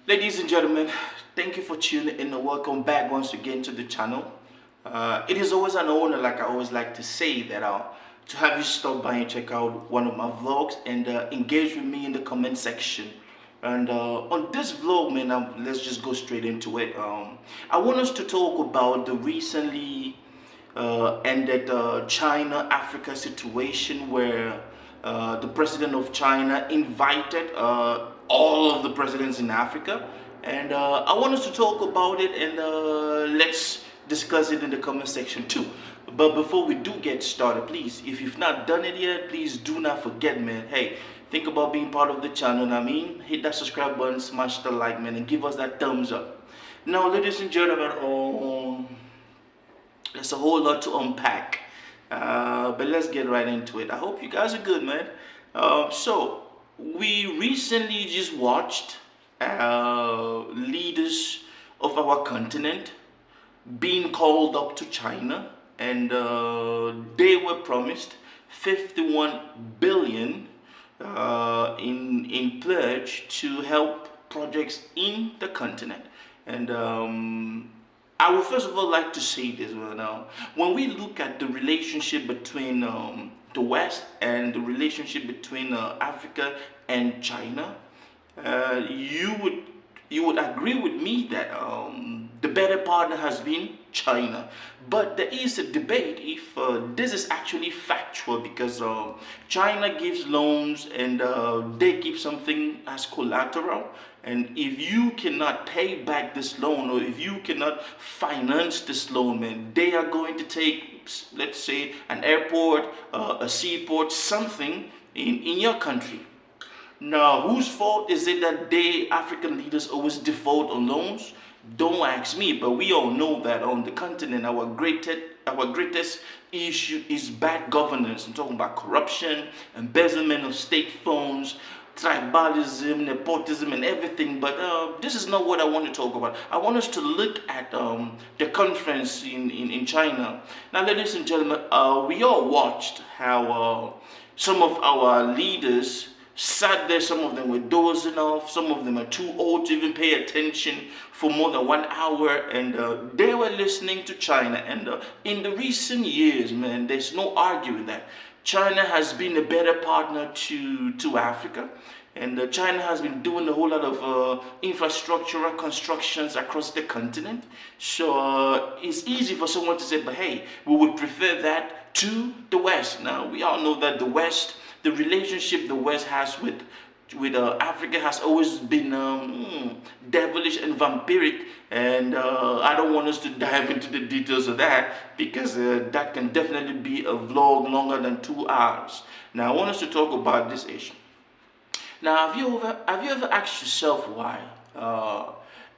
Ladies and gentlemen, thank you for tuning in and welcome back once again to the channel. It is always an honor, like I always like to say, that to have you stop by and check out one of my vlogs and engage with me in the comment section. And on this vlog, man, let's just go straight into it. I want us to talk about the recently ended China-Africa situation where the president of China invited all of the presidents in Africa, and I want us to talk about it, and let's discuss it in the comment section too. But before we do get started, please, if you've not done it yet, please do not forget, man. Hey, think about being part of the channel. I mean, hit that subscribe button, smash the like, man, and give us that thumbs up. Now, ladies and gentlemen, there's a whole lot to unpack, but let's get right into it. I hope you guys are good, man. So we recently just watched leaders of our continent being called up to China, and they were promised 51 billion in pledge to help projects in the continent. And I would first of all like to say this now. When we look at the relationship between the West and the relationship between Africa and China, you would agree with me that the better partner has been China. But there is a debate if this is actually factual, because China gives loans and they keep something as collateral. And if you cannot pay back this loan, or if you cannot finance this loan, man, they are going to take, let's say, an airport, a seaport, something in your country. Now, whose fault is it that they, African leaders, always default on loans? Don't ask me, but we all know that on the continent, our greatest issue is bad governance. I'm talking about corruption, embezzlement of state funds, tribalism, nepotism, and everything. But this is not what I want to talk about. I want us to look at the conference in China. Now, ladies and gentlemen, we all watched how some of our leaders sat there. Some of them were dozing off. Some of them are too old to even pay attention for more than 1 hour. And they were listening to China. And in the recent years, man, there's no arguing that China has been a better partner to Africa. And China has been doing a whole lot of infrastructural constructions across the continent. So it's easy for someone to say, but hey, we would prefer that to the West. Now, we all know that the West, the relationship the West has with Africa has always been devilish and vampiric, and I don't want us to dive into the details of that, because that can definitely be a vlog longer than 2 hours. Now, I want us to talk about this issue. Now, have you ever asked yourself why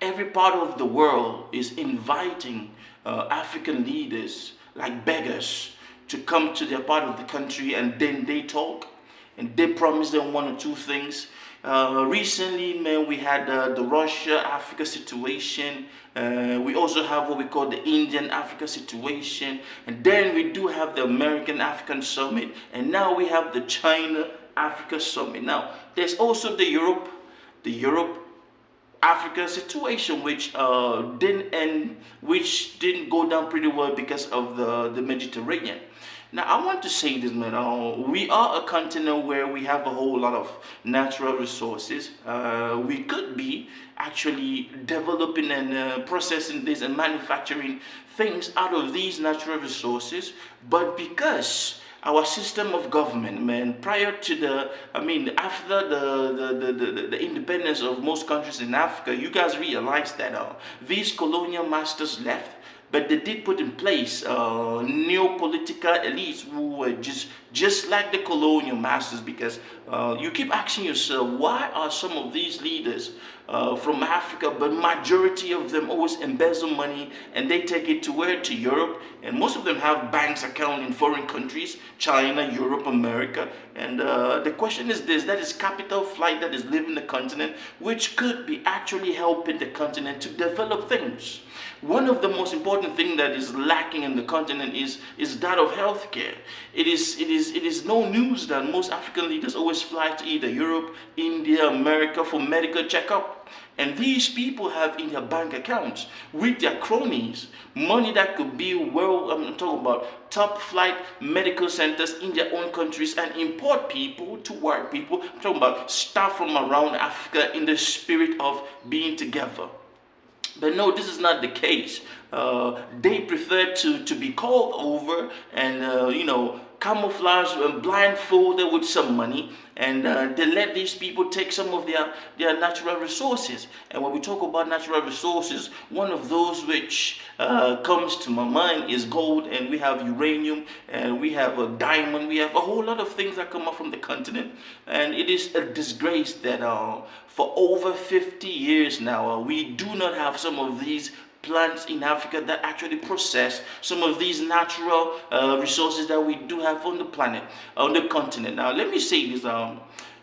every part of the world is inviting African leaders like beggars to come to their part of the country, and then they talk and they promise them one or two things? Recently, man, we had the Russia-Africa situation. We also have what we call the Indian-Africa situation. And then we do have the American-African Summit. And now we have the China-Africa Summit. Now, there's also the Europe-Africa situation, which didn't go down pretty well because of the Mediterranean. Now, I want to say this, man. We are a continent where we have a whole lot of natural resources. We could be actually developing and processing this and manufacturing things out of these natural resources. But because our system of government, man, prior to after the independence of most countries in Africa, you guys realize that these colonial masters left. But they did put in place neo-political elites who were just like the colonial masters, because you keep asking yourself, why are some of these leaders from Africa, but majority of them always embezzle money and they take it to where? To Europe. And most of them have banks account in foreign countries, China, Europe, America. And the question is this: that is capital flight that is leaving the continent, which could be actually helping the continent to develop things. One of the most important things that is lacking in the continent is that of healthcare. It is no news that most African leaders always fly to either Europe, India, America for medical checkup. And these people have in their bank accounts with their cronies money that could be, well, I'm talking about top flight medical centers in their own countries, and import people to work. People, I'm talking about staff from around Africa in the spirit of being together. But no, this is not the case. They prefer to be called over and, camouflage and blindfolded with some money, and they let these people take some of their natural resources. And when we talk about natural resources, one of those which comes to my mind is gold, and we have uranium, and we have a diamond, we have a whole lot of things that come up from the continent. And it is a disgrace that for over 50 years now, we do not have some of these plants in Africa that actually process some of these natural resources that we do have on the planet, on the continent. Now, let me say this: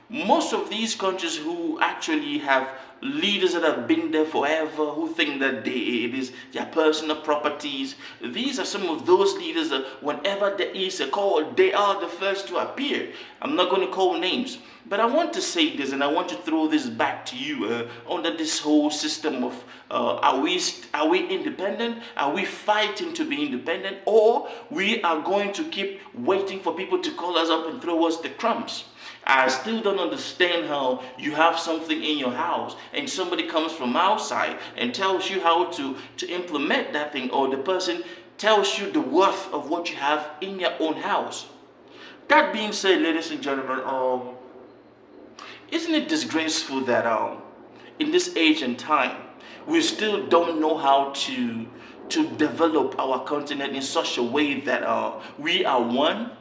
most of these countries who actually have leaders that have been there forever, who think that it is their personal properties, these are some of those leaders that whenever there is a call, they are the first to appear. I'm not going to call names, but I want to say this, and I want to throw this back to you under this whole system of are we independent? Are we fighting to be independent, or we are going to keep waiting for people to call us up and throw us the crumbs? I still don't understand how you have something in your house and somebody comes from outside and tells you how to implement that thing, or the person tells you the worth of what you have in your own house. That being said, ladies and gentlemen, isn't it disgraceful that in this age and time we still don't know how to develop our continent in such a way that we are one?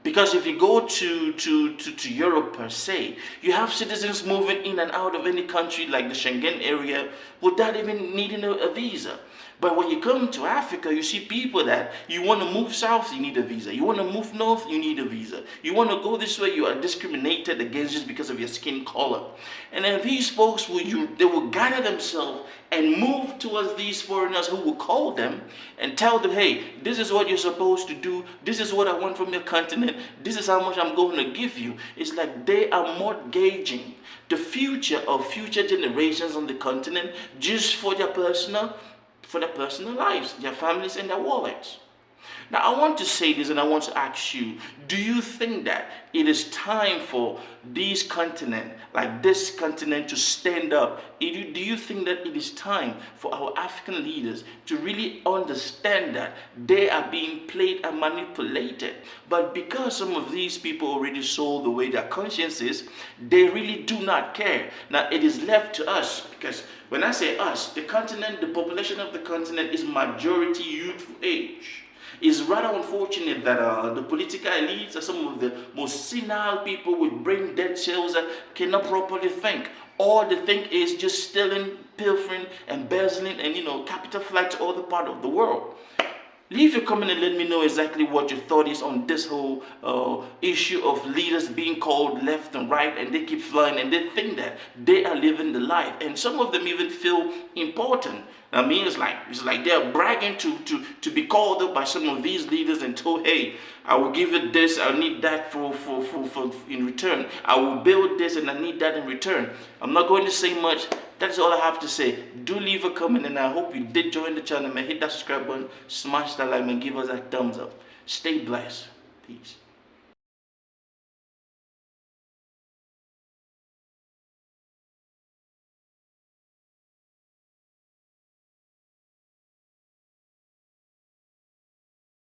Because if you go to Europe per se, you have citizens moving in and out of any country like the Schengen area without even needing a visa. But when you come to Africa, you see people that you want to move south, you need a visa. You want to move north, you need a visa. You want to go this way, you are discriminated against just because of your skin color. And then these folks they will gather themselves and move towards these foreigners who will call them and tell them, hey, this is what you're supposed to do. This is what I want from your continent. This is how much I'm going to give you. It's like they are mortgaging the future of future generations on the continent just for their personal lives, their families, and their wallets. Now, I want to say this, and I want to ask you, do you think that it is time for this continent to stand up? Do you think that it is time for our African leaders to really understand that they are being played and manipulated? But because some of these people already sold away their consciences, they really do not care. Now, it is left to us, because when I say us, the continent, the population of the continent is majority youthful age. It's rather unfortunate that the political elites are some of the most senile people with brain dead cells that cannot properly think. All they think is just stealing, pilfering, embezzling, and capital flight to other part of the world. Leave your comment and let me know exactly what your thought is on this whole issue of leaders being called left and right, and they keep flying and they think that they are living the life, and some of them even feel important. I mean, it's like they're bragging to be called up by some of these leaders and told, hey, I will give it this, I need that for in return. I will build this and I need that in return. I'm not going to say much. That's all I have to say. Do leave a comment, and I hope you did join the channel, man. Hit that subscribe button, smash that like, and give us that thumbs up. Stay blessed. Peace.